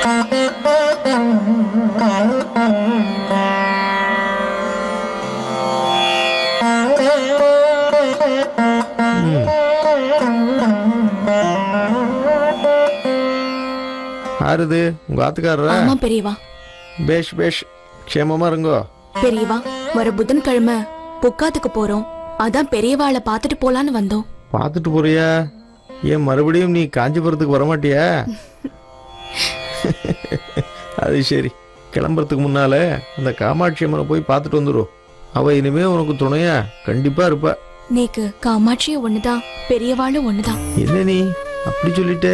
ஆறுது உங்க ஆத்துக்காரரா? ஆமா பெரியவா. பேஷ் பேஷ், க்ஷேமமா இருங்கோ. பெரியவா, வர புதன்கிழமை புக்காத்துக்கு போறோம். அதான் பெரியவாளை பாத்துட்டு போலான்னு வந்தோம். பாத்துட்டு போறியா? ஏன் மறுபடியும் நீ காஞ்சிபுரத்துக்கு வரமாட்டியா? அது சரி, கிளம்புறதுக்கு முன்னால அந்த காமாட்சி அம்மனை போய் பார்த்துட்டு வந்துடும். அவ இனிமே உனக்கு துணையா கண்டிப்பா இருப்பா. நேக்கு காமாட்சியும் ஒண்ணுதான், பெரியவாளும் ஒண்ணுதான். என்ன நீ அப்படி சொல்லிட்டே?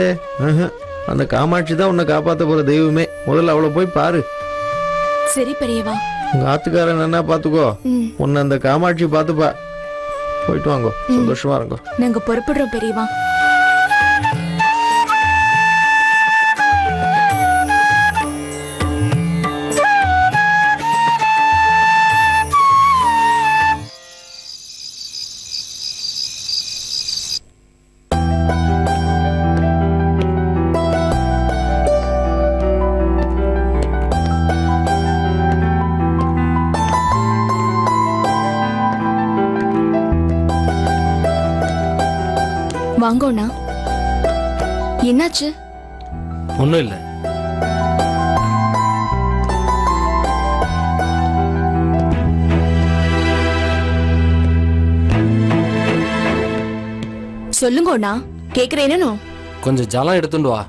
அந்த காமாட்சி தான் உன்னை காப்பாத்த போற தெய்வமே. முதல்ல அவளை போய் பாரு. சரி பெரியவா. உங்க ஆத்துக்காரன் என்ன பாத்துக்கோ, உன்னை அந்த காமாட்சி பாத்துப்பா. போயிட்டு வாங்கோ, சந்தோஷமா இருங்கோ. நாங்க புறப்படுறோம் பெரியவா. வாங்கோண்ணா. என்னாச்சு? ஒன்றும் இல்லை. சொல்லுங்கண்ணா, கேக்குறேன்னு. கொஞ்சம் ஜலம் எடுத்துட்டு வா.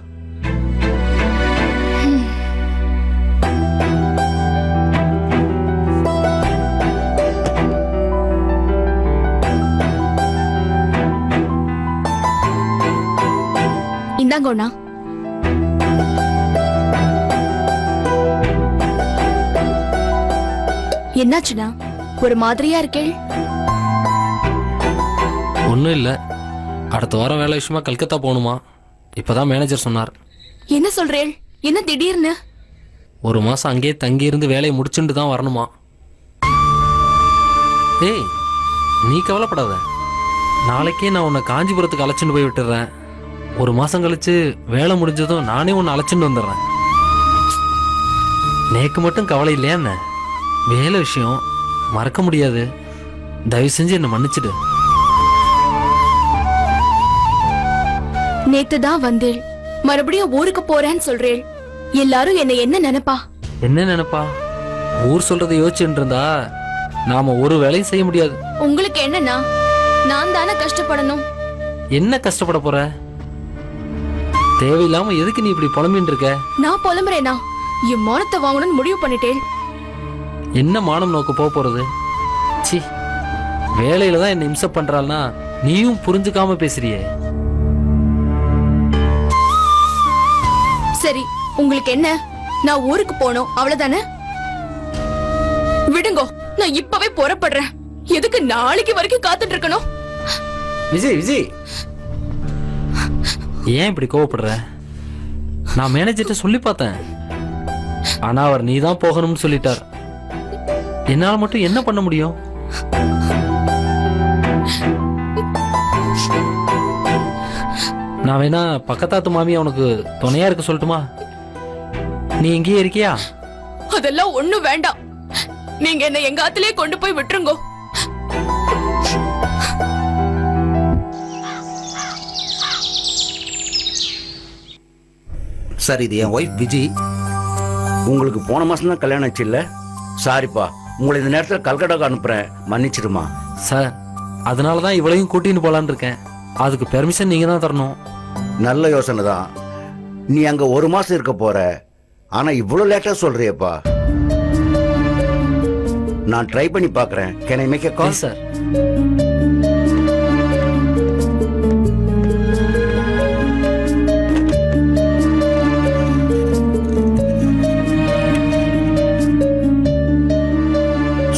இந்தாங்கண்ணா. என்னாச்சுண்ணா, ஒரு மாதிரியா இருக்கே? ஒன்றும் இல்லை. அடுத்த வாரம் வேலை விஷயமா கல்கத்தா போகணுமா? இப்பதான் மேனேஜர் சொன்னார். என்ன சொல்றேன்? என்ன திடீர்னு? ஒரு மாசம் அங்கேயே தங்கி இருந்து வேலையை முடிச்சுட்டு தான் வரணுமா? ஏய், நீ கவலைப்படாத. நாளைக்கே நான் உன்னை காஞ்சிபுரத்துக்கு அழைச்சிட்டு போய் விட்டுறேன். ஒரு மாசம் கழிச்சு வேலை முடிஞ்சதும் நானே உன்னை அழைச்சிட்டு வந்துடுறேன். நேக்கு மட்டும் கவலை இல்லையா என்ன? வேலை விஷயம் மறக்க முடியாது. தயவு செஞ்சு என்னை மன்னிச்சிடு. நேத்து தான் வந்தேள், மறுபடியும் ஊருக்கு போறேன்னு சொல்றேள். எல்லாரும் என்ன நினைப்பா? என்ன நினைப்பா? ஊர் சொல்றதை யோசிச்சுட்டு இருந்தா நாம ஒரு வேலையும் செய்ய முடியாது. உங்களுக்கு என்னன்னா, நான் தானே கஷ்டப்படணும். என்ன கஷ்டப்பட போற? தேவையில்லாம எதுக்கு நீ இப்படி புலம்பின்னு இருக்க? நான் புலம்புறேனா? என் மானத்தை வாங்கணும்னு முடிவு பண்ணிட்டேன். என்ன மானம் நோக்க போறது? சி, வேலையில தான் என்ன இம்சை பண்றாள்னா நீயும் புரிஞ்சுக்காம பேசுறியே. சரி, உங்களுக்கு என்ன? நான் ஊருக்கு போனோம், அவ்வளவுதானே? விடுங்கோ, நான் இப்பவே புறப்படுறேன். எதுக்கு நாளைக்கு வரைக்கும் காத்துட்டு இருக்கணும்? விஜய் விஜய், ஏன் இப்படி கோவப்படுற? நான் மேனேஜர்ட்ட சொல்லி பார்த்தேன். ஆனா அவர் நீ தான் போகணும்னு சொல்லிட்டார். என்னால மட்டும் என்ன பண்ண முடியும்? நான் வேணா பக்கத்தாத்து மாமி அவனுக்கு துணையா இருக்க சொல்லட்டுமா? நீ இங்கேயே இருக்கியா? அதெல்லாம் ஒண்ணும் வேண்டாம். நீங்க என்ன எங்க ஆத்திலே கொண்டு போய் விட்டுருங்கோ. சார், இது என் ஒய்ஃப் விஜி. உங்களுக்கு போன மாசம் தான் கல்யாணம் ஆச்சு இல்ல? சாரிப்பா, உங்களை இந்த நேரத்தில் கல்கட்டாக்கு அனுப்புறேன், மன்னிச்சிடுமா. சார், அதனாலதான் இவளையும் கூட்டின்னு போலான்னு இருக்கேன். அதுக்கு பெர்மிஷன் நீங்க தான் தரணும். நல்ல யோசனை தான். நீ அங்க ஒரு மாசம் இருக்க போற. ஆனா இவ்வளவு லேட்டா சொல்றியப்பா. நான் ட்ரை பண்ணி பாக்குறேன். Can I make a call? Sir,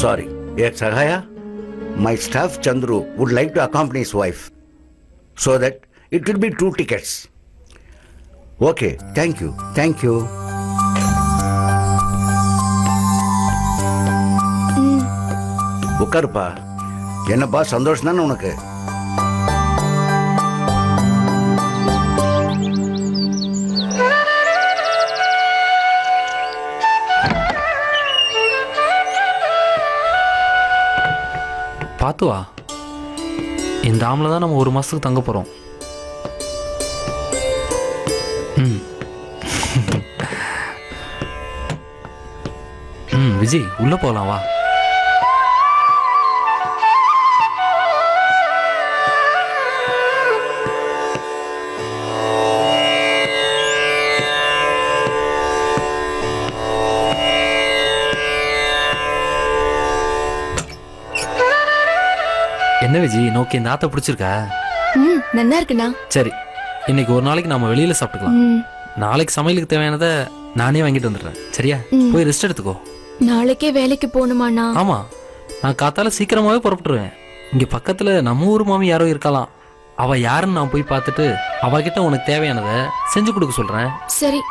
Sorry, yes, Sahaya. My staff Chandru would like to accompany his wife, so that it will be 2 tickets. Okay, thank you, thank you. உட்காருப்பா. என்னப்பா சந்தோஷம் தானே உனக்கு? பார்த்து வா. இந்த ஆம்ல தான் நம்ம 1 மாசத்துக்கு தங்க போறோம். ம் ம் விஜய் உள்ள போகலாம் வா. என்ன விஜய் நோக்கி இந்த ஆத்த பிடிச்சிருக்கா? நல்லா இருக்குண்ணா. சரி, இன்னைக்கு ஒரு நாளைக்கு நம்ம வெளியில சாப்பிட்டுக்கலாம். ம், நாளைக்கு சமையலுக்கு தேவையானதை நானே வாங்கிட்டு வந்துடுறேன். சரியா? போய் ரெஸ்ட் எடுத்துக்கோ. நாளைக்கே வேலைக்கு போகணுமாண்ணா? ஆமா, நான் காத்தால சீக்கிரமாவே புறப்பட்டுருவேன். இங்க பக்கத்துல நம்ம ஊர் மாமி யாரோ இருக்கலாம். அவ யாருன்னு நான் போய் பார்த்துட்டு அவகிட்ட உனக்கு தேவையானதை செஞ்சு கொடுக்க சொல்றேன். சரி,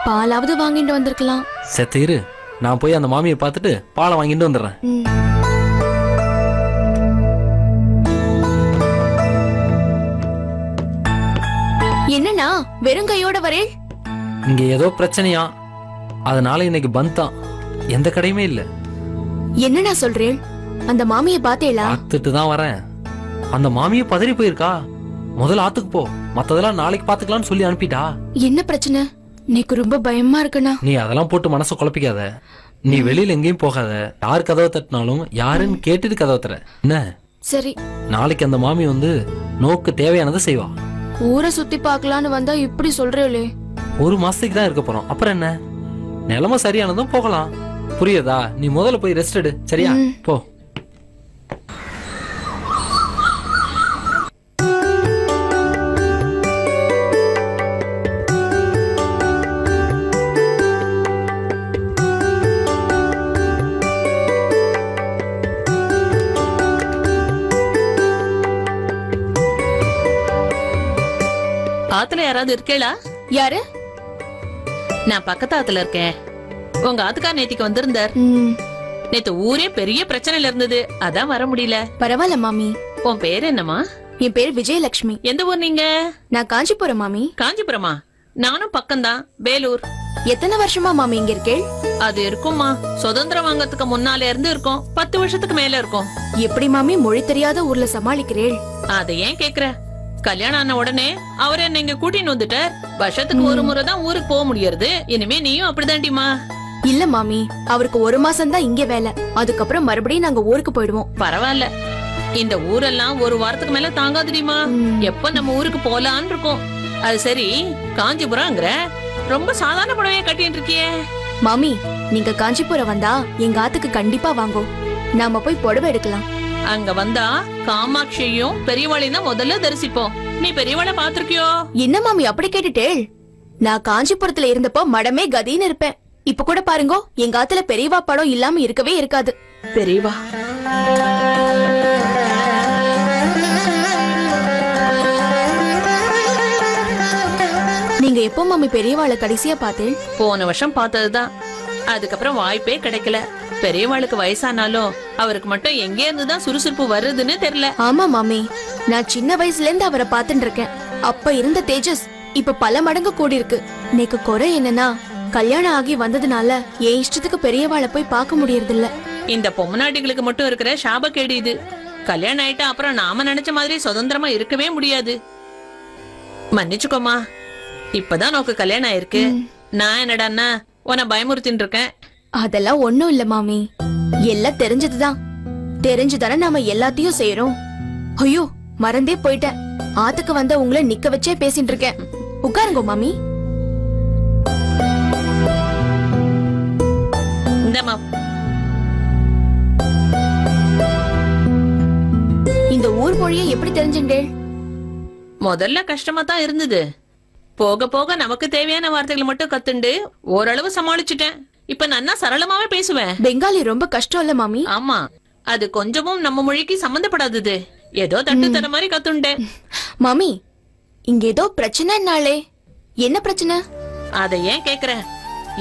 பாலாவது வாங்கிட்டு வந்திருக்கலாம். செத்த இரு, நான் போய் அந்த மாமியை பார்த்துட்டு பாலை வாங்கிட்டு வந்துடுறேன். ம். என்னண்ணா வெறும் கையோட வரேன்? இங்க ஏதோ பிரச்சனையா, அதனால இன்னைக்கு பந்த் தான். எந்த கடையுமே இல்ல. என்னண்ணா சொல்றேன்? அந்த மாமியை பாத்தேளா? பார்த்துட்டு தான் வரேன். அந்த மாமியை பதறி போயிருக்கா. முதல்ல ஆத்துக்கு போ, மத்ததெல்லாம் நாளைக்கு பாத்துக்கலாம்னு சொல்லி அனுப்பிட்டா. என்ன பிரச்சனை? எனக்கு ரொம்ப பயமா இருக்குண்ணா. நீ அதெல்லாம் போட்டு மனசை குழப்பிக்காத. நீ வெளியில எங்கேயும் போகாத. யார் கதவை தட்டினாலும் யாருன்னு கேட்டுட்டு கதவை தர என்ன. சரி, நாளைக்கு அந்த மாமி வந்து நோக்கு தேவையானதை செய்வா. ஊரை சுத்தி பார்க்கலான்னு வந்தா இப்படி சொல்றேளே. 1 மாசத்துக்கு தான் இருக்க போறோம், அப்புறம் என்ன? நிலைமை சரியானதும் போகலாம். புரியுதா? நீ முதல்ல போய் ரெஸ்ட் எடு. சரியா? போ. ஆத்துல யாராவது இருக்கேளா? யாரு? நான் பக்கத்து ஆத்துல இருக்கேன். உங்க ஆத்துக்கார் நேத்திக்கு வந்திருந்தார். நேத்து ஊரே பெரிய பிரச்சனையில இருந்தது, அதான் வர முடியல. பரவாயில்ல மாமி. உன் பேர் என்னம்மா? என் பேர் விஜயலட்சுமி. எந்த ஊர் நீங்க? நான் காஞ்சிபுரம் மாமி. காஞ்சிபுரமா? நானும் பக்கம்தான், வேலூர். எத்தனை வருஷமா மாமி இங்க இருக்கேள்? அது இருக்கும்மா, சுதந்திரம் வாங்கறதுக்கு முன்னால இருந்து இருக்கும். 10 வருஷத்துக்கு மேல இருக்கும். எப்படி மாமி மொழி தெரியாத ஊர்ல சமாளிக்கிறேள்? அதை ஏன் கேக்குற? கல்யாணம் ஆன உடனே அவர் என்ன இங்க கூட்டின்னு வந்துட்டார். வருஷத்துக்கு ஒரு முறை தான் ஊருக்கு போக முடியறது. இனிமே நீயும் அப்படிதான்டிமா. இல்ல மாமி, அவருக்கு 1 மாசம் தான் இங்க வேலை. அதுக்கப்புறம் மறுபடியும் நாங்க ஊருக்கு போயிடுவோம். பரவாயில்ல, இந்த ஊரெல்லாம் 1 வாரத்துக்கு மேல தாங்காதுடிமா. எப்ப நம்ம ஊருக்கு போலான்னு இருக்கும். அது சரி, காஞ்சிபுரம்ங்கிற ரொம்ப சாதாரண புடவைய கட்டிட்டு இருக்கியே. மாமி, நீங்க காஞ்சிபுரம் வந்தா எங்க ஆத்துக்கு கண்டிப்பா வாங்கோ. நாம போய் புடவை எடுக்கலாம். அங்க வந்தா காமாட்சியும் பெரியவாளையும் தான் முதல்ல தரிசிப்போம். நீ பெரியவாளை பாத்திருக்கியோ? என்ன மாமி அப்படி கேட்டுட்டேள்? நான் காஞ்சிபுரத்துல இருந்தப்போ மடமே கதின்னு இருப்பேன். இப்ப கூட பாருங்க, எங்க ஆத்துல பெரியவா படம் இல்லாம இருக்கவே இருக்காது. பெரியவா நீங்க எப்போ மாமி பெரியவாளை கடைசியா பார்த்தேன்? போன வருஷம் பார்த்ததுதான். அதுக்கப்புறம் வாய்ப்பே கிடைக்கல. பெரியவாளுக்கு வயசானாலும் அவருக்கு மட்டும் எங்க இருந்துதான் சுறுசுறுப்பு வருதுன்னு தெரியல. ஆமா மாமி, நான் சின்ன வயசுல இருந்து அவரை பாத்துட்டு இருக்கேன். அப்ப இருந்த தேஜஸ் இப்ப பல மடங்கு கூடி இருக்கு. எனக்கு குறை என்னன்னா, கல்யாணம் ஆகி வந்ததுனால என் இஷ்டத்துக்கு பெரியவாளை போய் பார்க்க முடியறது இல்ல. இந்த பொம்மநாட்டிகளுக்கு மட்டும் இருக்கிற சாபக்கேடு இது. கல்யாணம் ஆயிட்டா அப்புறம் நாம நினைச்ச மாதிரி சுதந்திரமா இருக்கவே முடியாது. மன்னிச்சுக்கோமா, இப்பதான் உனக்கு கல்யாணம் ஆயிருக்கு. நான் என்னடான்னா உன்னை பயமுறுத்தின்னு இருக்கேன். அதெல்லாம் ஒண்ணும் இல்ல மாமி, எல்லாம் தெரிஞ்சதுதான். தெரிஞ்சுதானே நாம எல்லாத்தையும் செய்யறோம். ஐயோ, மறந்தே போயிட்டேன். ஆத்துக்கு வந்த உங்களை நிக்க வச்சே பேசிட்டு இருக்கேன். உட்காருங்க மாமி. இந்தம்மா, இந்த ஊர் மொழியை எப்படி தெரிஞ்சுட்டே? முதல்ல கஷ்டமா தான் இருந்தது. போக போக நமக்கு தேவையான வார்த்தைகளை மட்டும் கத்துண்டு ஓரளவு சமாளிச்சுட்டேன். இப்ப நான் சரளமாவே பேசுவேன். பெங்காலி ரொம்ப கஷ்டம் இல்ல மாமி? ஆமா, அது கொஞ்சமும் நம்ம மொழிக்கு சம்பந்தப்படாதது. ஏதோ தட்டு தர மாதிரி கத்துண்டேன். மாமி, இங்க ஏதோ பிரச்சனைனாலே. என்ன பிரச்சனை? அதை ஏன் கேக்குற?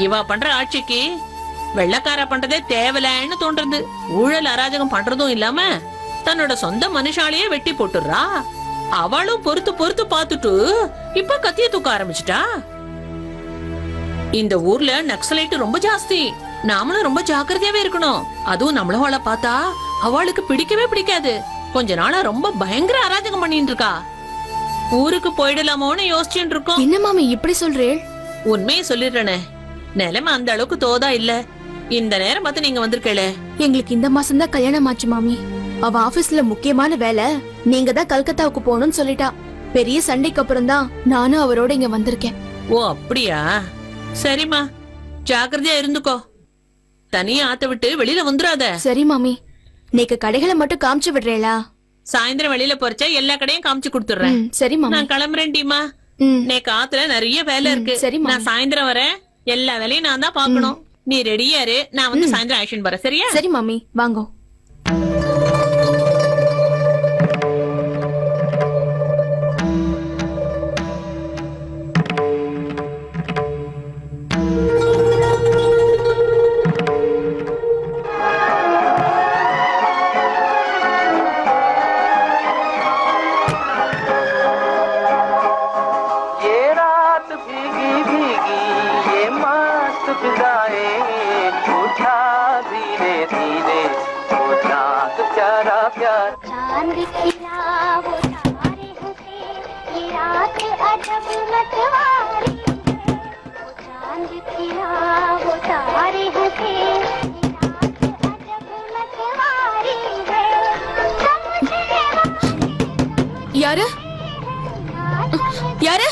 இவா பண்ற ஆட்சிக்கு வெள்ளக்கார பண்றதே தேவலன்னு தோன்றது. ஊழல் அராஜகம் பண்றதும் இல்லாம தன்னோட சொந்த மனுஷாலேயே வெட்டி போட்டுறா. அவளும் பொறுத்து பொறுத்து பாத்துட்டு இப்ப கத்திய தூக்க ஆரம்பிச்சுட்டா. இந்த ஊர்ல நக்சலைட் ரொம்ப ஜாஸ்தி. நாமளும் ரொம்ப ஜாக்கிரதையாவே இருக்கணும். அதுவும் நம்மளோட பார்த்தா அவளுக்கு பிடிக்கவே பிடிக்காது. கொஞ்ச நாளா ரொம்ப பயங்கர அராஜகம் பண்ணிட்டு இருக்கா. ஊருக்கு போயிடலாமோன்னு யோசிச்சுட்டு இருக்கோம். என்ன மாமி இப்படி சொல்றேன்? உண்மையை சொல்லிடுறேனே, நிலைமை அந்த அளவுக்கு தோதா இல்ல. இந்த நேரம் பார்த்து நீங்க வந்திருக்கே. எங்களுக்கு இந்த மாசம் தான் கல்யாணம் ஆச்சு மாமி. அவ ஆபீஸ்ல முக்கியமான வேலை, நீங்க தான் கல்கத்தாவுக்கு போகணும்னு சொல்லிட்டா. பெரிய சண்டைக்கு அப்புறம் தான் நானும் அவரோட இங்க வந்திருக்கேன். ஓ அப்படியா? சரிம்மா, ஜாக்கிரதையா இருந்துக்கோ. தனியா ஆத்த விட்டு வெளியில வந்துடாத. சரி மாமி. நீக்கு கடைகளை மட்டும் காமிச்சு விடுறேளா? சாயந்தரம் வெளியில போறச்ச எல்லா கடையும் காமிச்சு கொடுத்துறேன். சரி மாமி. நான் கிளம்புறேன் டீமா. நேக்கு ஆத்துல நிறைய வேலை இருக்கு. சரி மாமி. நான் சாயந்தரம் வரேன். எல்லா வேலையும் நான் தான் பாக்கணும். நீ ரெடியா இரு, நான் வந்து சாயந்தரம் ஆக்ஷன் வரேன். சரியா? சரி மாமி, வாங்கோ. चांद खिला वो तारे हंसे, ये रात अजब मतवारी है। वो चांद खिला वो तारे हंसे, ये रात अजब मतवारी है। யாரு யாரு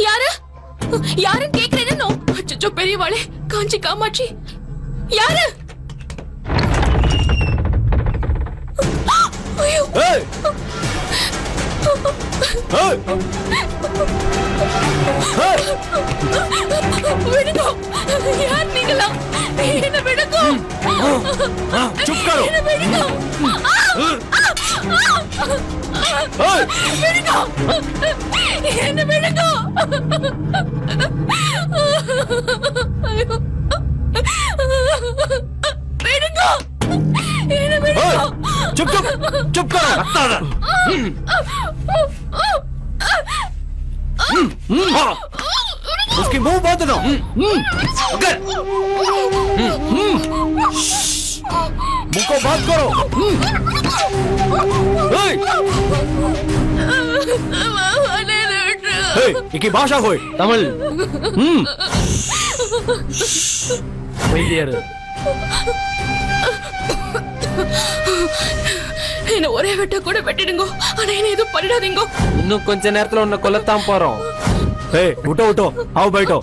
யாரு யாருன்னு கேக்குறேன்னு. அச்சோ பெரியவாளே, காஞ்சி காமாட்சி, யாரு? ஐயோ! விடுங்க, யார் நீங்களா? என்ன விடுங்க. चुप करो। என்ன விடுங்க. விடுங்க, என்ன விடுங்க. ஐயோ! விடுங்க, என்ன விடுங்க. चुप चुप चुप करो। उसकी मुंह बंद दो। मुंह को बंद करो। इकी भाषा कोई तमिल। வைத்தியாரு என்ன ஒரே வெட்ட கூட வெட்டிடுங்க. ஆனா என்ன எதுவும் பண்ணிடாதீங்க. இன்னும் கொஞ்ச நேரத்துல உன்னை கொல்லத்தான் போறோம். उठो उठो, आओ बैठो।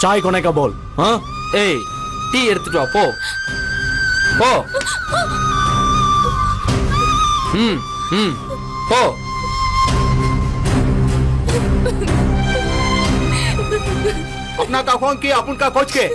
चाय कोने का बोल। हाँ, ஏய், டீ எடுத்துட்டு வா, போ போ. போ. अपना का फोन किया, अपन का खोज के।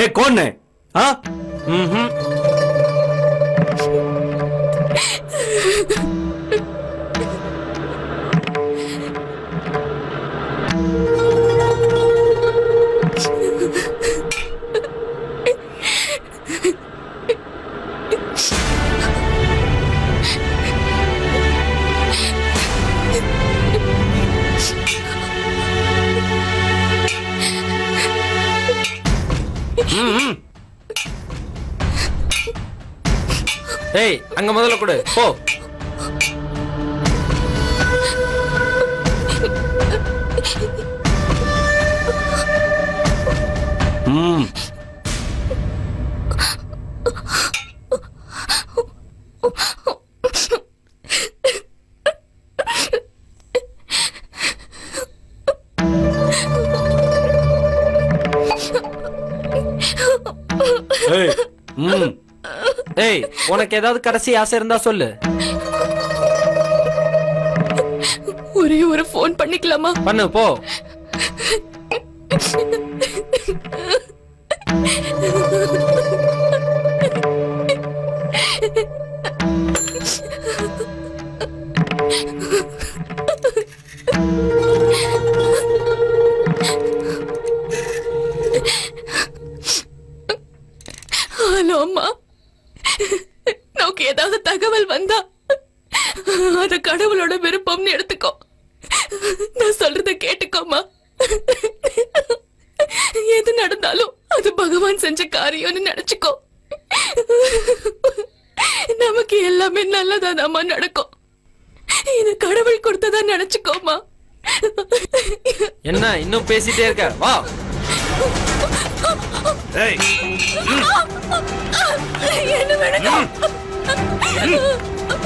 ए कौन है? हाँ? ஏய், அங்க முதல்ல கொடு, போ. ஏய், உனக்கு ஏதாவது கடைசி ஆசை இருந்தா சொல்லு. ஒரே ஒரு ஃபோன் பண்ணிக்கலாமா? பண்ணு போ. ஹலோ அம்மா, நமக்கு ஏதாவது தகவல் வந்தா அத கடவுளோட விருப்பம்னு எடுத்துக்கோ. நான் சொல்றத கேட்டுக்கோமா. எது நடந்தாலும் அது பகவான் செஞ்ச காரியம்னு நினைச்சுக்கோ. நமக்கு எல்லாமே நல்லதாதாம்மா நடக்கும். இது கடவுள் கொடுத்ததா நினைச்சுக்கோமா. என்ன இன்னும் பேசிட்டே இருக்க? வா. என்ன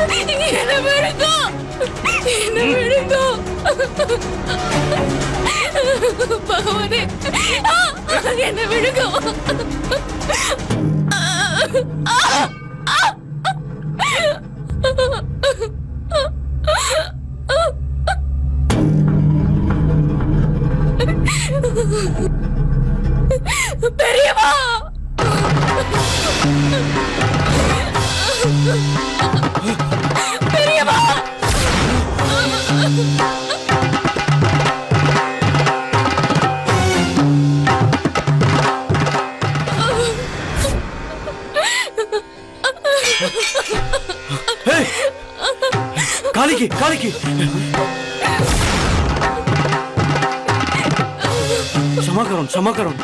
விடுங்க, என்ன விடுங்க, என்ன விடுங்க பகவானே, என்ன விடுங்க. பெரியவா, பெரியவா, காளிக்கு காளிக்கு சமாக்கரம் சமாக்கரம்.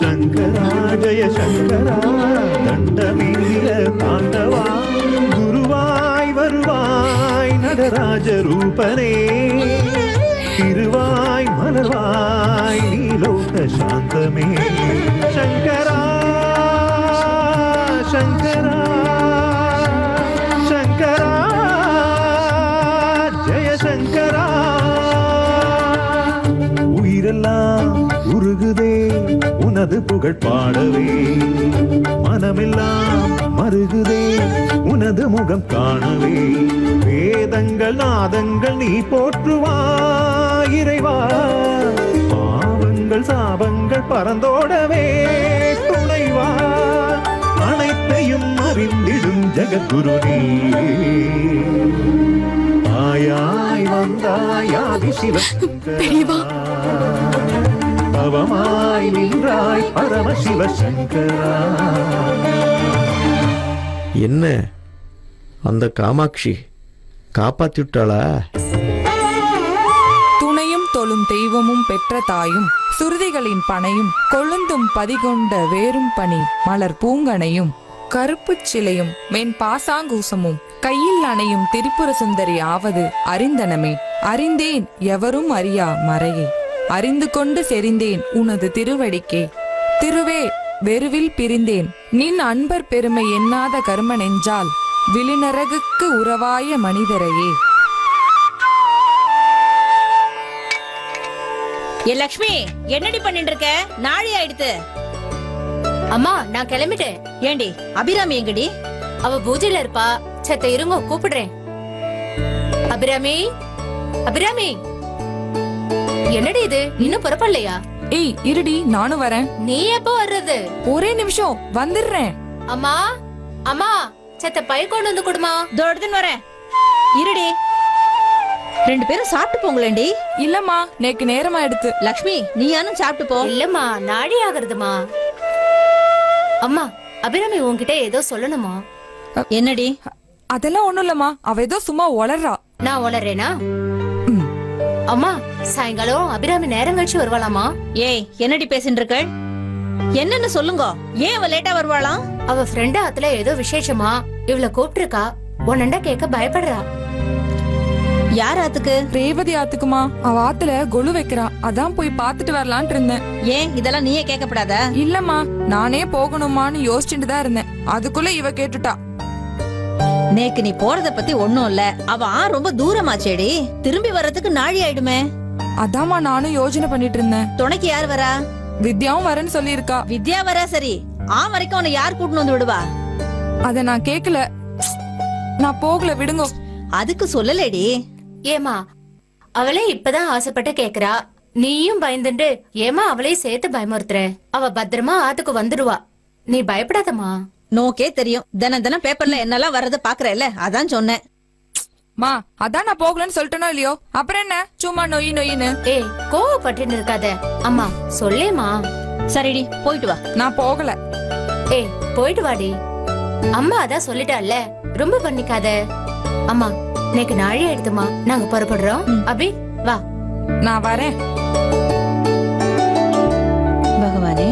शंकरा जय शंकरा दंडवीर तांडवा गुरुवाय वरुवाय நடராஜ ரூபனே திருவாய் மலர்வாய் நீலோக சாந்தமே शंकरा शंकरा शंकरा जय शंकरा உயிரெல்லாம் உருகுதே உனது புகழ் பாடவே மனமெல்லாம் மருகுதே உனது முகம் காணவே வேதங்கள் நாதங்கள் நீ போற்றுவாய் இறைவா பாவங்கள் சாபங்கள் பறந்தோடவே துணைவா அனைத்தையும் அறிந்திடும் ஜெகத்குரு நீ ஆயாய் வந்தாய் ஆதி சிவசங்கரா பவமாய் நின்றாய் பரமசிவ சங்கரா. என்ன அந்த காமாட்சி காப்பாத்திட்டாளா? துணையும் தொழும் தெய்வமும் பெற்ற தாயும் சுருதிகளின் பனையும் கொழுந்தும் பதிகொண்ட வேரும் பனி மலர் பூங்கனையும் கருப்புச் சிலையும் மென் பாசாங்கூசமும் கையில் அணையும் திரிபுர சுந்தரி ஆவது அறிந்தனமே. அறிந்தேன் எவரும் அறியா மறையே, அறிந்து கொண்டு செறிந்தேன் உனது திருவடிக்கே. திருவே வெறுவில் பிரிந்தேன் நின் அன்பர் பெருமை எண்ணாத கர்ம நெஞ்சால் விழிநரகுக்கு உறவாய மனிதரையே. ஏ லக்ஷ்மி, என்னடி பண்ணிட்டு இருக்க? நாளை ஆயிடுத்து. அம்மா நான் கிளம்பிட்டேன். ஏண்டி அபிராமி எங்கடி? அவ பூஜையில இருப்பா. சத்த இருங்க கூப்பிடுறேன். அபிராமி, அபிராமி, என்னடி இது இன்னும் புறப்படலையா? ஏய் இருடி, நானும் வரேன். நீ எப்போ வர்றது? ஒரே நிமிஷம் வந்துடுறேன். அம்மா, அம்மா, சத்த பை கொண்டு வந்து கொடுமா. தோடுதுன்னு வரேன், இருடி. ரெண்டு பேரும் சாப்பிட்டு போங்களேண்டி. இல்லம்மா, நேக்கு நேரமா எடுத்து. லக்ஷ்மி, நீ யானும் சாப்பிட்டு போ. இல்லம்மா, நாடி ஆகுறதுமா. அம்மா, அபிராமி உன்கிட்ட ஏதோ சொல்லணுமா? என்னடி? அதெல்லாம் ஒண்ணும் இல்லம்மா, அவ ஏதோ சும்மா ஒளறா. நான் உளறேனா? அம்மா, சாயங்காலம் அபிராமி நேரம் கழிச்சு வருவாளாமா? ஏய், என்னடி பேசிட்டு இருக்க? என்னன்னு சொல்லுங்க. ஏன் அவ லேட்டா வருவாளாம்? அவ ஃப்ரெண்ட் ஆத்துல ஏதோ விசேஷமா இவள கூப்பிட்டு இருக்கா. உன்னண்டா கேட்க பயப்படுறா. யார் ஆத்துக்கு? ரேவதி ஆத்துக்குமா. அவ ஆத்துல கொலு வைக்கிறா, அதான் போய் பாத்துட்டு வரலான் இருந்தேன். ஏன் இதெல்லாம் நீயே கேட்கப்படாத? இல்லம்மா, நானே போகணுமான்னு யோசிச்சுட்டு தான் இருந்தேன். அதுக்குள்ள இவ கேட்டுட்டா. நேக்கு நீ போறத பத்தி ஒண்ணும் இல்ல, அவ ரொம்ப தூரமாச்சேடி, திரும்பி வர்றதுக்கு நாழி ஆயிடுமே. அதாம்மா நானும் யோசனை பண்ணிட்டு இருந்தேன். துணைக்கு யார் வரா? வித்யாவும் வரேன்னு சொல்லியிருக்கா. வித்யா வரா சரி, வரைக்கும் உன்னை யார் கூட்டின்னு வந்து விடுவா? அத நான் கேக்கல, நான் போகல, விடுங்க. அதுக்கு சொல்லலேடி. ஏமா அவளே இப்பதான் ஆசைப்பட்டு கேக்குறா, நீயும் பயந்துண்டு ஏமா அவளையும் சேர்த்து பயமுறுத்துற? அவ பத்திரமா ஆத்துக்கு வந்துடுவா, நீ பயப்படாதம்மா. நோக்கே தெரியும், தினம் தினம் பேப்பர்ல என்னெல்லாம் வர்றது பாக்குறேல்ல, அதான் சொன்னேன். மா அதான் நான் போகலன்னு சொல்லிட்டேனோ இல்லையோ, அப்புறம் என்ன சும்மா நொயின்னு? ஏய் கோவப்பட்டு இருக்காத அம்மா, சொல்லேமா. சரிடி போயிட்டு வா. நான் போகல. ஏய் போயிட்டு வாடி, அம்மா அதான் சொல்லிட்டால, ரொம்ப பண்ணிக்காத. அம்மா நேக்கு நாழி ஆயிடுதுமா, நாங்க புறப்படுறோம். அபி வா. நான் வரேன். பகவானே.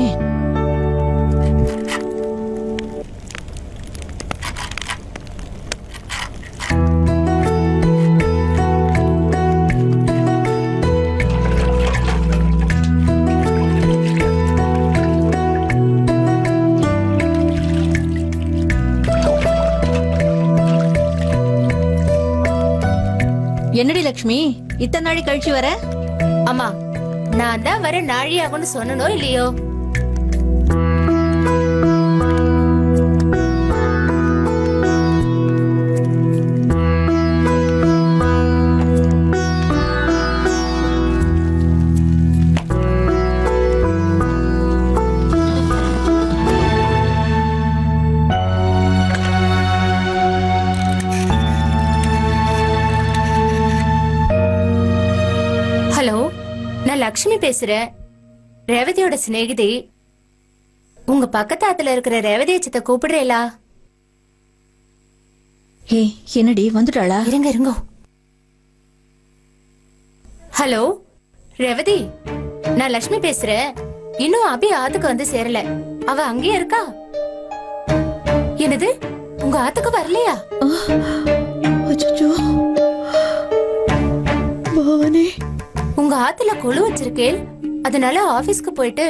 என்னடி லட்சுமி இத்தனை நாளை கழிச்சு வர? அம்மா நான் தான் வர நாழி ஆகும்னு சொன்னனோ இல்லையோ? நான் லக்ஷ்மி பேசுறேன், ரேவதியோட சிநேகிதி. உங்க பக்கத்தாத்துல இருக்கிற ரேவதி சித்த கூப்பிடுறேலா? ஹே என்னடி வந்துட்டாளா? இருங்க. ஹலோ ரேவதி, நான் லக்ஷ்மி பேசுறேன். இன்னும் அபி ஆத்துக்கு வந்து சேரல, அவ அங்கேயே இருக்கா. என்னது உங்க ஆத்துக்கு வரலையா? உங்க ஆத்துல கொலு வச்சிருக்கேன், அதனால ஆபீஸ்க்கு போயிட்டு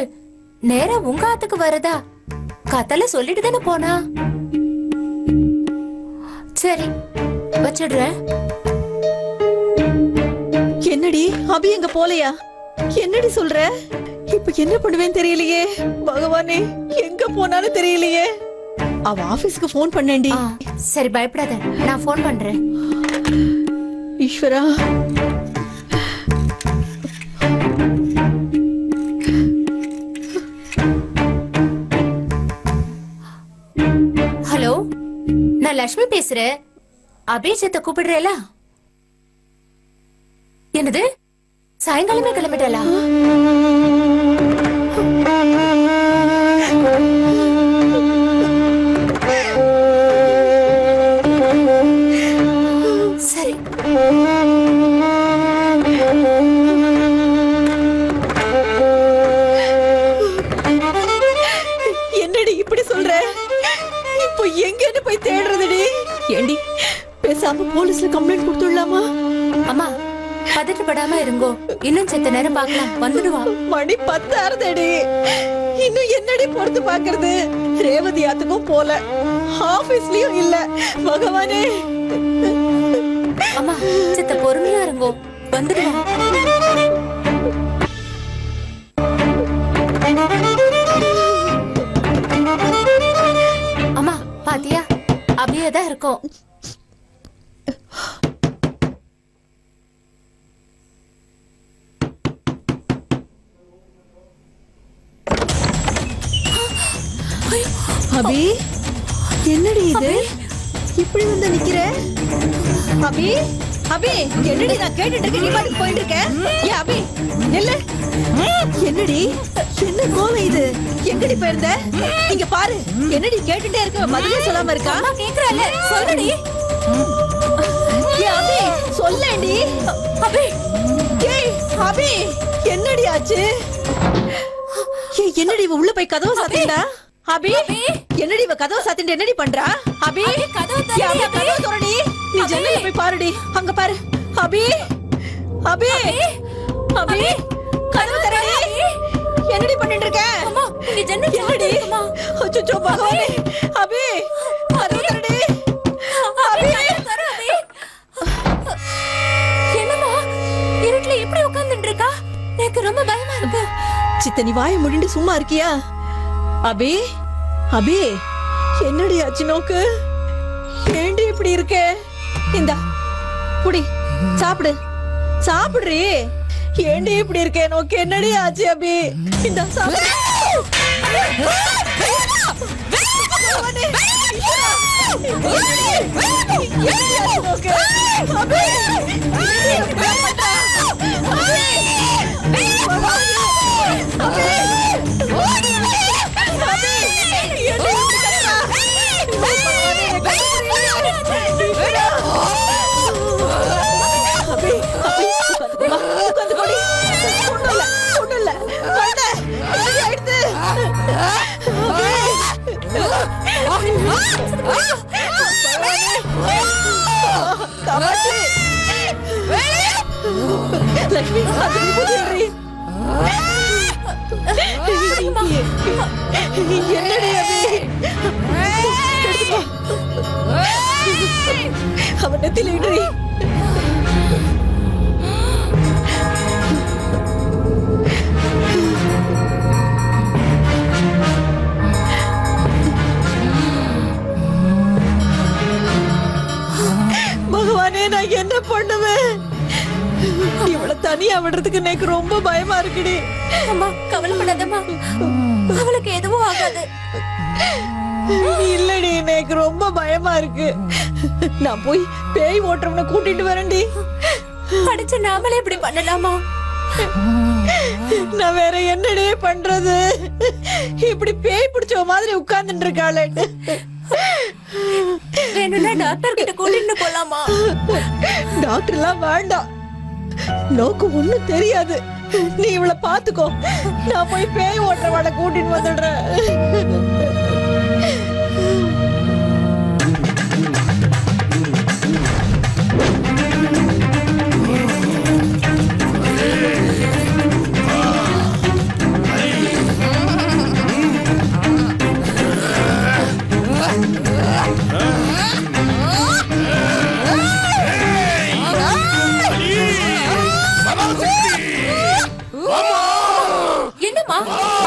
நேரா உங்க ஆத்துக்கு வரதா கத்தல சொல்லிட்டு தானே போனா. சரி வச்சிடுறேன். என்னடி அபி எங்க போலையா? என்னடி சொல்ற? இப்ப என்ன பண்ணுவேன்னு தெரியலையே. பகவானே எங்க போனாலும் தெரியலையே. அவ ஆபீஸ்க்கு போன் பண்ணேன்டி. சரி பயப்படாத, நான் போன் பண்றேன். ஈஸ்வரா. ஹலோ நான் லட்சுமி பேசுறேன், அபிஷேத்தை கூப்பிடுறேலா? என்னது சாயங்காலமே கிளம்பிட்டாளா? சரி என்னடி இப்படி சொல்ற? இப்போ எங்கன்னு போய் தேடுறதுடி? ஏண்டி பேசாம போலீஸ்ல கம்ப்ளைண்ட் கொடுத்துடலாமா? அம்மா பதட்டப்படாம இருங்கோ, இன்னும் செத்த நேரம் பார்க்கலாம், வந்துடுவா. மணி 10 ஆறுதடி, இன்னும் என்னடி பொறுத்து பாக்குறது? ரேவதி ஆத்துக்கும் போல, ஆபீஸ்லயும் இல்ல. பகவானே. அம்மா செத்த பொறுமையா இருங்கோ, வந்துடுவா. அம்மா பாத்தியா, அபியதான் இருக்கும். அபி என்னடி இது? இப்படி வந்து நிக்கிற? அபி அபி என்னடி நான் கேட்டுட்டு இருக்க, நீ பாட்டுக்கு போயிட்டு இருக்க? ஏ அபி நில்லு. என்னடி என்ன கோலம் இது? எங்கடி போயிருந்த? இங்க பாரு. என்னடி கேட்டுட்டே இருக்க, பதிலே சொல்லாம இருக்கா? கேக்குறல சொல்லுடி. ஏ அபி சொல்லேடி. அபி ஏய் அபி என்னடி ஆச்சு? ஏ என்னடி இவ உள்ள போய் கதவு சாத்திட்டா? அபி என்னடி இவ கதவு சாத்திட்டு என்னடி பண்றா? அபி கதவு திறடி. நீ ஜன்னல்ல போய் பாருடி, அங்க பாரு. அபி அபி அபி கதவு தரடி. என்னடி பண்ணிட்டு இருக்க? அம்மா இங்க ஜன்னல் என்னடி? அச்சச்சோ பகவானே. அபி கதவு தரடி. அபி தர அபி. என்னம்மா இருட்டுல இப்படி உட்கார்ந்துட்டு இருக்கா? எனக்கு ரொம்ப பயமா இருக்கு. சித்த நீ வாயை மூடிட்டு சும்மா இருக்கியா? அபி அபி என்னடி ஆச்சு நோக்கு? ஏண்டி இப்படி இருக்கே? இந்தா புடி சாப்பிடு சாப்பிடுறி. ஏண்டி இப்படி இருக்கே நோக்கு? என்னடி ஆச்சு அபி? இந்தா சாப்பிடு. லட்சுமி என்னடி அவன் நெத்தில இடுறி. பகவானே நான் என்ன பண்ணுவேன்? இவளை தனியா விடுறதுக்கு எனக்கு ரொம்ப பயமா இருக்குடி. அம்மா கவலைப்படாதம்மா, அவளுக்கு எதுவும் ஆகாது. இல்லடி எனக்கு ரொம்ப பயமா இருக்கு. நான் போய் பேய் ஓட்டுறவனை கூட்டிட்டு வரேன்டி. படிச்ச நாமளே இப்படி பண்ணலாமா? நான் வேற என்னடி பண்றது? இப்படி பேய் பிடிச்ச மாதிரி உட்கார்ந்துட்டு இருக்காளே. வேணும்னா டாக்டர் கிட்ட கூட்டிட்டு போலாமா? டாக்டர் எல்லாம் வேண்டாம், நோக்கு ஒண்ணும் தெரியாது. நீ இவளை பாத்துக்கோ, நான் போய் பேய் ஓட்டுறவனை கூட்டிட்டு வந்துடுறேன். என்னம்மா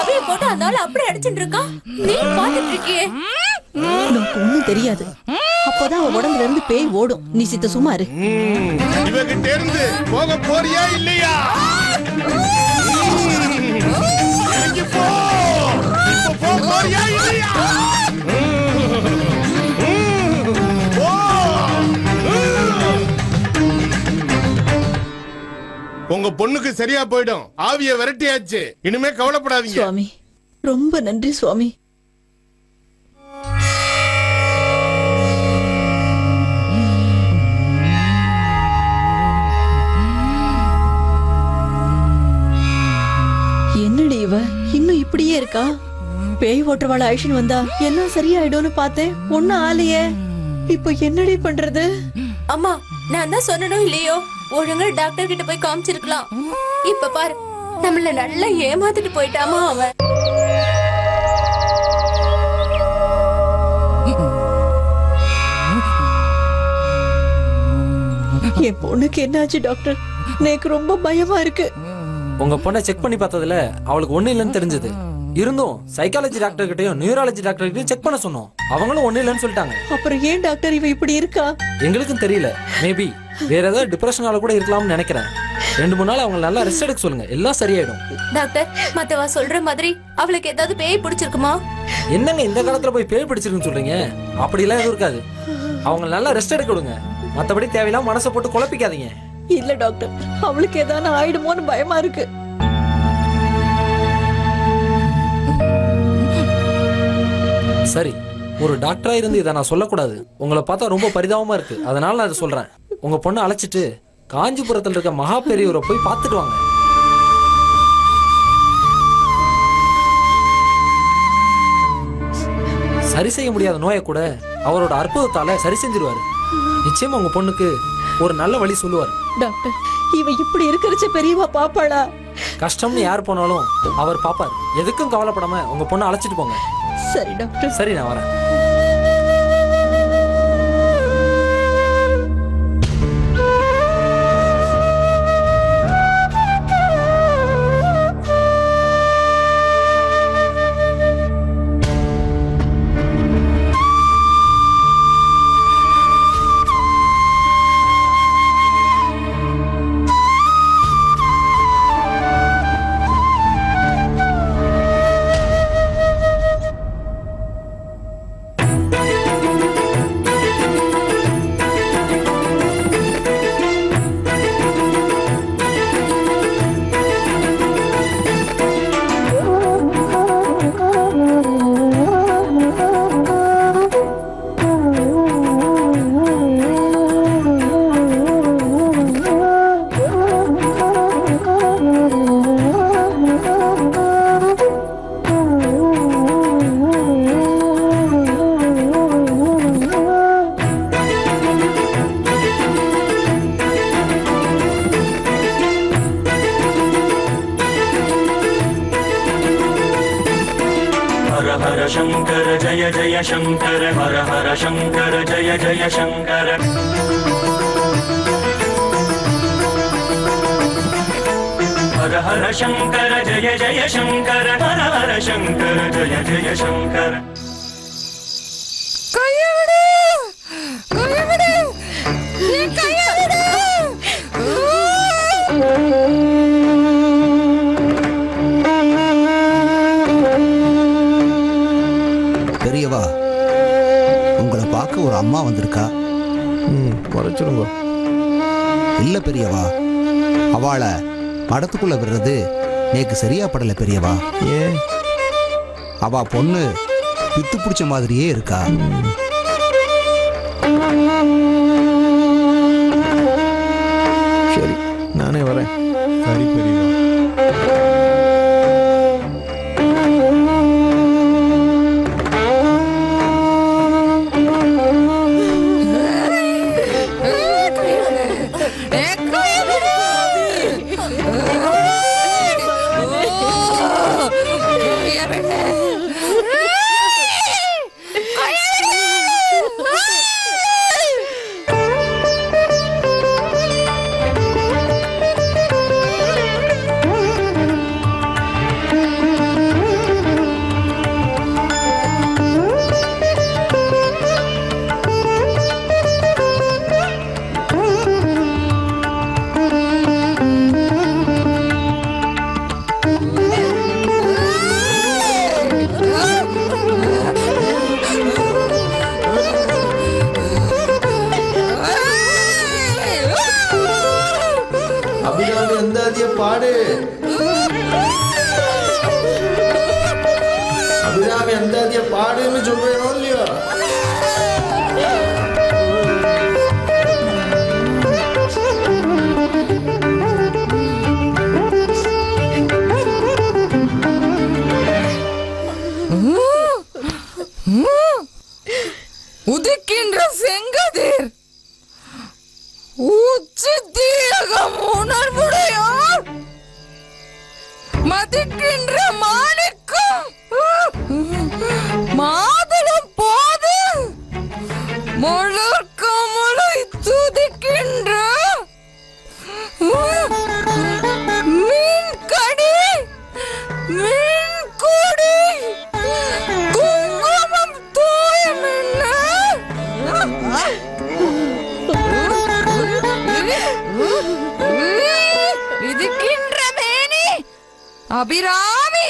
அவைய போட்டு அந்த ஆளு அப்படி அடிச்சுட்டு இருக்கான், நீ பாத்துட்டு இருக்கியே? நோக்கு ஒண்ணும் தெரியாது. அப்பதான் அவன் உடம்புல இருந்து பேய் ஓடும். நீ சித்த சும்மா இரு. இவகிட்ட இருந்து போக போறியா இல்லையா? இறங்கி போ. இப்ப போ போறியா இல்லையா? போ. உங்க பொண்ணுக்கு சரியா போயிடும். ஆவிய விரட்டியாச்சு, இனிமே கவலைப்படாதீங்க. சுவாமி ரொம்ப நன்றி சுவாமி. என்னடி இவ இன்னும் இப்படியே இருக்கா? பேய் ஓட்டுறவாள ஐஷன் வந்தா எல்லாம் சரியாயிடும்னு பார்த்தேன், ஒண்ணும் ஆலையே. இப்ப என்னடி பண்றது? அம்மா நான் தான் சொன்னனும் இல்லையோ, ஒழுங்கா டாக்டர் கிட்ட போய் காமிச்சிருக்கலாம். இப்ப பாரு, நம்மள நல்லா ஏமாத்திட்டு போயிட்டாமா அவன். என் பொண்ணுக்கு என்னாச்சு டாக்டர்? எனக்கு ரொம்ப பயமா இருக்கு. உங்க பொண்ணை செக் பண்ணி பார்த்ததுல அவளுக்கு ஒண்ணு இல்லைன்னு தெரிஞ்சது. இருந்தும் சைக்காலஜி டாக்டர் கிட்டயும் நியூராலஜி டாக்டர் கிட்டயும் செக் பண்ண சொன்னோம். அவங்களும் ஒண்ணு இல்லைன்னு சொல்லிட்டாங்க. அப்புறம் ஏன் டாக்டர் இவ இப்படி இருக்கா? எங்களுக்கும் தெரியல. மேபி வேற ஏதாவது டிப்ரெஷனால கூட இருக்கலாம்னு நினைக்கிறேன். 2-3 நாள் அவங்க நல்லா ரெஸ்ட் எடுக்க சொல்லுங்க, எல்லாம் சரியாயிடும். டாக்டர் மத்தவா சொல்ற மாதிரி அவளுக்கு ஏதாவது பேய் பிடிச்சிருக்குமா? என்னங்க இந்த காலத்துல போய் பேய் பிடிச்சிருக்குன்னு சொல்றீங்க? அப்படி எல்லாம் எதுவும் இருக்காது. அவங்க நல்லா ரெஸ்ட் எடுக்க விடுங்க. மத்தபடி தேவையில்லாம மனசை போட்டு குழப்பிக்காதீங்க. இல்ல டாக்டர், அவளுக்கு ஏதாவது ஆயிடுமோன்னு பயமா இருக்கு. சரி, ஒரு டாக்டரா இருந்து இதை நான் சொல்லக்கூடாது. உங்களை பார்த்தா ரொம்ப பரிதாபமா இருக்கு, அதனால நான் இதை சொல்றேன். உங்க பொண்ணை அழைச்சிட்டு காஞ்சிபுரத்தில் இருக்க மகா பெரியவரை போய் பார்த்துட்டு வாங்க. சரி செய்ய முடியாத நோயை கூட அவரோட அற்புதத்தால சரி செஞ்சிருவாரு. நிச்சயமா உங்க பொண்ணுக்கு ஒரு நல்ல வழி சொல்லுவார். டாக்டர், இவ இப்படி இருக்கிறச்ச பெரியவா பாப்பாளா? கஷ்டம்னு யார் போனாலும் அவர் பாப்பார். எதுக்கும் கவலைப்படாம உங்க பொண்ணை அழைச்சிட்டு போங்க. சரி டாக்டர். சரி, நான் வரேன். शंकर जय जय शंकर हर हर शंकर जय जय शंकर हर हर शंकर जय जय शंकर हर हर शंकर जय जय शंकर பெரியவா, உங்களை பார்க்க ஒரு அம்மா வந்திருக்கா. குறைச்சிருங்க. இல்ல பெரியவா, அவளை மடத்துக்குள்ள விடுறது நேக்கு சரியா படல பெரியவா. ஏன்? அவ பொண்ணு பித்து பிடிச்ச மாதிரியே இருக்கா. சரி, நானே வரேன். சரி பெரியவா. அபிராமி அந்தாதிய பாடு. அபிராமி அந்தாதிய பாடுன்னு சொல்றேனோ இல்லையோ? உதிக்கின்ற செங்கதிர் உச்சித்தீயகம் உணர்வுடையார் மதிக்கின்ற மாணிக்கம் மாதளம் போது முழுக்க முழு துதிக்கின்ற மீன் கடி மீன் கொடி குங்குமம் தூயமென்ன விதிக்கின்ற மேனி அபிராமி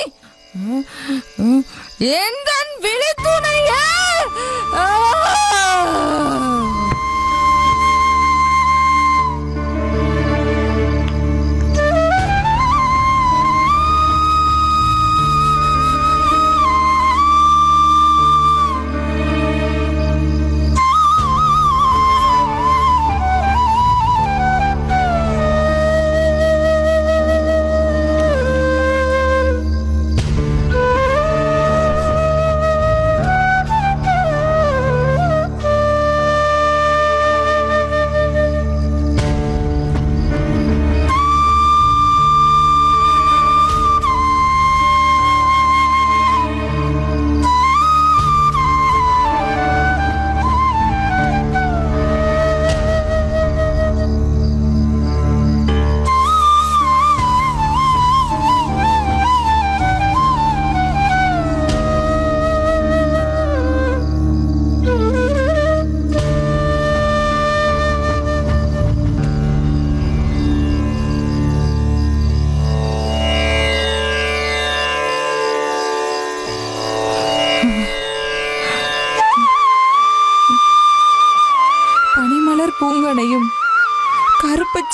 எந்தன் விழித்துணைய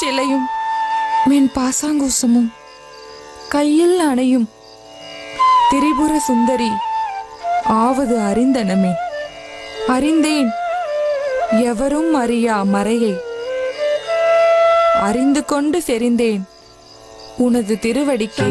சிலையும் மென் பாசாங்குசமும் கையில் அணையும் திரிபுர சுந்தரி ஆவது அறிந்தனமே. அறிந்தேன் எவரும் அறியா மறையை, அறிந்து கொண்டு செறிந்தேன் உனது திருவடிக்கே.